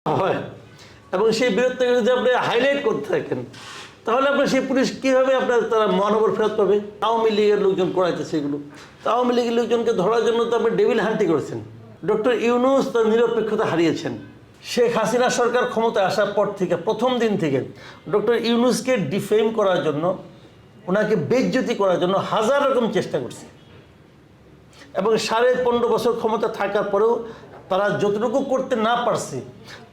হয় এবং সেই বীরত্বকে যদি আপনি হাইলাইট করতে থাকেন তাহলে আপনার সেই পুলিশ কীভাবে আপনার তারা মহানগর ফেরত পাবে? আওয়ামী লীগের লোকজন করাইতেছে এগুলো। তো আওয়ামী লীগের লোকজনকে ধরার জন্য তো আপনি ডেভিল হান্টি করেছেন। ডক্টর ইউনূস তার নিরপেক্ষতা হারিয়েছেন। শেখ হাসিনা সরকার ক্ষমতায় আসার পর থেকে প্রথম দিন থেকে ডক্টর ইউনূসকে ডিফেম করার জন্য, ওনাকে বেইজ্জতি করার জন্য হাজার রকম চেষ্টা করছে এবং 15.5 বছর ক্ষমতা থাকার পরেও তারা যতটুকু করতে না পারছে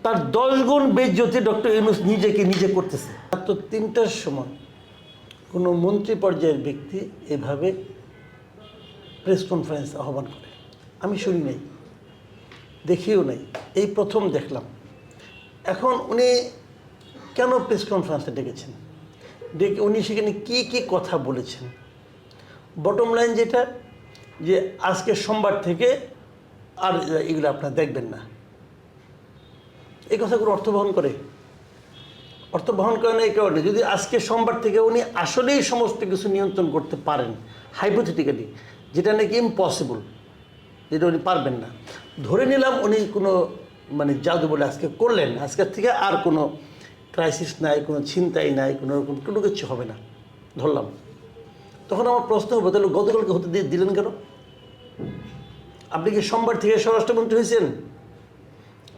তার 10 গুণ বেইজ্জতি ডক্টর ইউনূস নিজে করতেছে। তো 3টার সময় কোনো মন্ত্রী পর্যায়ের ব্যক্তি এভাবে প্রেস কনফারেন্স আহ্বান করে আমি শুনি নাই, দেখিও নাই, এই প্রথম দেখলাম। এখন উনি কেন প্রেস কনফারেন্সে ডেকেছেন, ডেকে উনি সেখানে কি কথা বলেছেন? বটম লাইন যেটা, যে আজকে সোমবার থেকে আর এগুলো আপনারা দেখবেন না, এই কথা কোনো অর্থ বহন করে? অর্থ বহন করে না এই কারণে, যদি আজকে সোমবার থেকে উনি আসলেই সমস্ত কিছু নিয়ন্ত্রণ করতে পারেন, হাইপোথেটিক্যালি, যেটা নাকি ইম্পসিবল, যেটা উনি পারবেন না, ধরে নিলাম উনি কোনো জাদু বলে আজকে করলেন, আজকের থেকে আর কোনো ক্রাইসিস নাই, কোনো ছিনতাই নাই, কোনো কিছু হবে না, ধরলাম। তখন আমার প্রশ্ন হবে, তাহলে গতকালকে হতে দিলেন কেন? আপনি কি সোমবার থেকে স্বরাষ্ট্রমন্ত্রী হয়েছেন?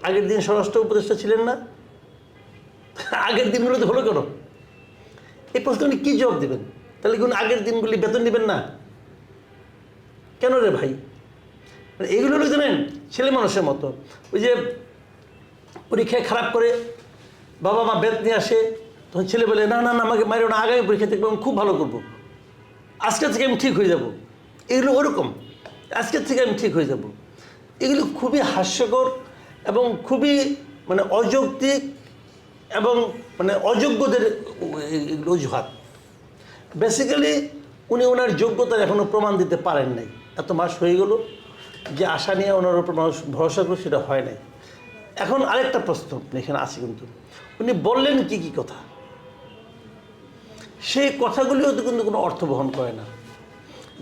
আগের দিন স্বরাষ্ট্র উপদেষ্টা ছিলেন না? আগের দিনগুলোতে হলো কেন? এই প্রশ্ন উনি কী জবাব দেবেন? তাহলে কি উনি আগের দিনগুলি বেতন নেবেন না কেন রে ভাই? এইগুলো হলো জানেন ছেলে মানুষের মতো, ওই যে পরীক্ষায় খারাপ করে বাবা মা বেত নিয়ে আসে, তখন ছেলে বলে না না না আমাকে মারো না, আগামী পরীক্ষা থেকে আমি খুব ভালো করবো, আজকের থেকে আমি ঠিক হয়ে যাব। এগুলো ওরকম, আজকের থেকে আমি ঠিক হয়ে যাব। এগুলো খুবই হাস্যকর এবং খুবই অযৌক্তিক এবং অযোগ্যদের অজুহাত। বেসিক্যালি উনি ওনার যোগ্যতার এখনও প্রমাণ দিতে পারেন নাই। এত মাস হয়ে গেল, যে আশা নিয়ে ওনার উপর মানুষ ভরসা করে সেটা হয় নাই। এখন আরেকটা প্রশ্ন এখানে আছে, কিন্তু উনি বললেন কি কথা, সেই কথাগুলিও তো কিন্তু কোনো অর্থ বহন করে না।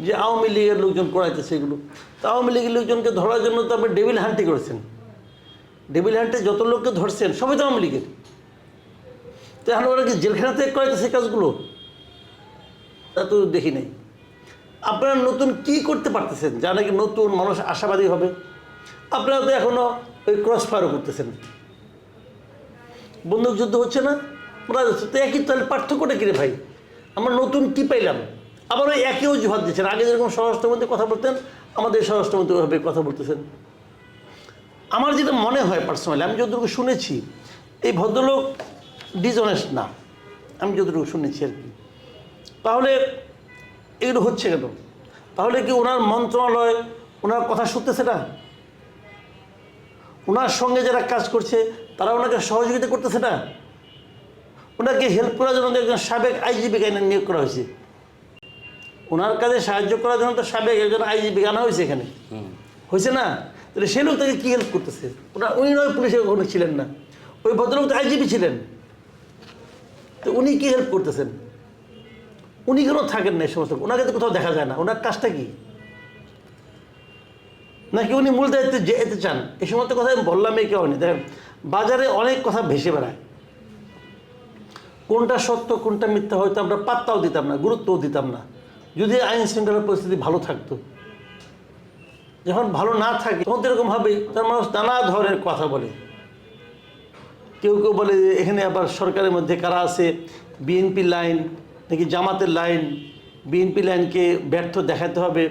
যে আওয়ামী লীগের লোকজন করাইতেছে এগুলো, তো আওয়ামী লীগের লোকজনকে ধরার জন্য তো আপনি ডেভিল হান্টি করেছেন। ডেভিল হান্টে যত লোককে ধরছেন সবাই তো আওয়ামী লীগের। তো এখন ওরা কি জেলখানাতে করাইতেছে কাজগুলো? তা তো দেখি নাই। আপনারা নতুন কি করতে পারতেছেন যা নাকি নতুন মানুষ আশাবাদী হবে? আপনারা তো এখনও ওই ক্রস ফায়ারও করতেছেন, বন্দুক যুদ্ধ হচ্ছে না, ওরা যাচ্ছে তো একই। তাহলে পার্থক্যটা কিরে ভাই? আমরা নতুন কি পাইলাম? আবার ওই একই অজুহাত দিচ্ছেন। আগে যেরকম স্বরাষ্ট্রমন্ত্রী কথা বলতেন, আমাদের স্বরাষ্ট্রমন্ত্রী ওইভাবে কথা বলতেছেন। আমার যেটা মনে হয় পার্সোনালি, আমি যতটুকু শুনেছি, এই ভদ্রলোক ডিসঅনেস্ট না, আমি যতটুকু শুনেছি আর কি। তাহলে এগুলো হচ্ছে কেন? তাহলে কি ওনার মন্ত্রণালয় ওনার কথা শুনতেছে না? ওনার সঙ্গে যারা কাজ করছে তারা ওনাকে সহযোগিতা করতেছে না? ওনাকে হেল্প করার জন্য একজন সাবেক আইজিপি নিয়োগ করা হয়েছে। ওনার কাজে সাহায্য করার জন্য তো সাবেক একজন আইজিপি আনা হয়েছে এখানে, হয়েছে না? তাহলে সে লোক তাকে কী হেল্প করতেছে? উনি নয় পুলিশে কখনো ছিলেন না, ওই ভদ্রলোক তো আইজিপি ছিলেন, তো উনি কী হেল্প করতেছেন? উনি কেন থাকেন না এই সমস্ত? ওনাকে তো কোথাও দেখা যায় না। ওনার কাজটা কি? নাকি উনি মূল দায়িত্বে যেতে চান? এই সমস্ত কথা আমি বললাম এই কারণে, দেখেন বাজারে অনেক কথা ভেসে বেড়ায়, কোনটা সত্য কোনটা মিথ্যা হয়তো আমরা পাত্তাও দিতাম না, গুরুত্বও দিতাম না, যদি আইন শৃঙ্খলার পরিস্থিতি ভালো থাকতো। যখন ভালো না থাকে তখন তো এরকমভাবেই তার মানুষ নানা ধরনের কথা বলে। কেউ বলে যে এখানে আবার সরকারের মধ্যে কারা আছে, বিএনপি লাইন নাকি জামাতের লাইন, বিএনপি লাইনকে ব্যর্থ দেখাতে হবে,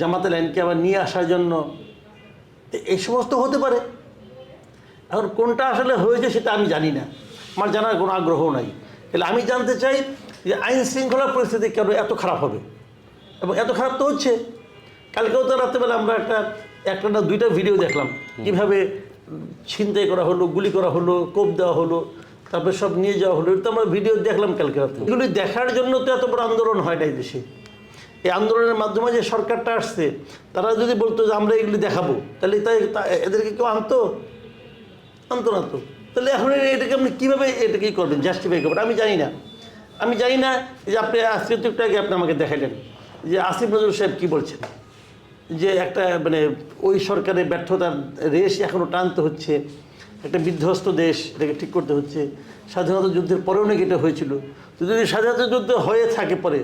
জামাতের লাইনকে আবার নিয়ে আসার জন্য, এই সমস্ত হতে পারে। এখন কোনটা আসলে হয়েছে সেটা আমি জানি না, আমার জানার কোনো আগ্রহ নাই। তাহলে আমি জানতে চাই যে আইন শৃঙ্খলার পরিস্থিতি কেন এত খারাপ হবে, এবং এত খারাপ তো হচ্ছে। কালকেও তো রাত্রেবেলা আমরা একটা না দুইটা ভিডিও দেখলাম, কীভাবে ছিনতাই করা হলো, গুলি করা হলো, কোপ দেওয়া হলো, তারপরে সব নিয়ে যাওয়া হলো। এটা তো আমরা ভিডিও দেখলাম কালকে রাত্রে। এগুলি দেখার জন্য তো এত বড় আন্দোলন হয় না এই দেশে। এই আন্দোলনের মাধ্যমে যে সরকারটা আসছে, তারা যদি বলতো যে আমরা এগুলি দেখাবো, তাহলে এদেরকে কেউ আনতো না তো। তাহলে এখন এটাকে আপনি কীভাবে এটাকেই করবেন, জাস্টিফাই করবেন? আমি জানি না যে আপনি আজকে তো একটু আগে আপনি আমাকে দেখালেন যে আসিফ নজরুল সাহেব কী বলছেন, যে একটা ওই সরকারের ব্যর্থতার রেশ এখনও টানতে হচ্ছে, একটা বিধ্বস্ত দেশ, এটাকে ঠিক করতে হচ্ছে। স্বাধীনতা যুদ্ধের পরেও নাকি এটা হয়েছিল। তো যদি স্বাধীনতা যুদ্ধ হয়ে থাকে পরে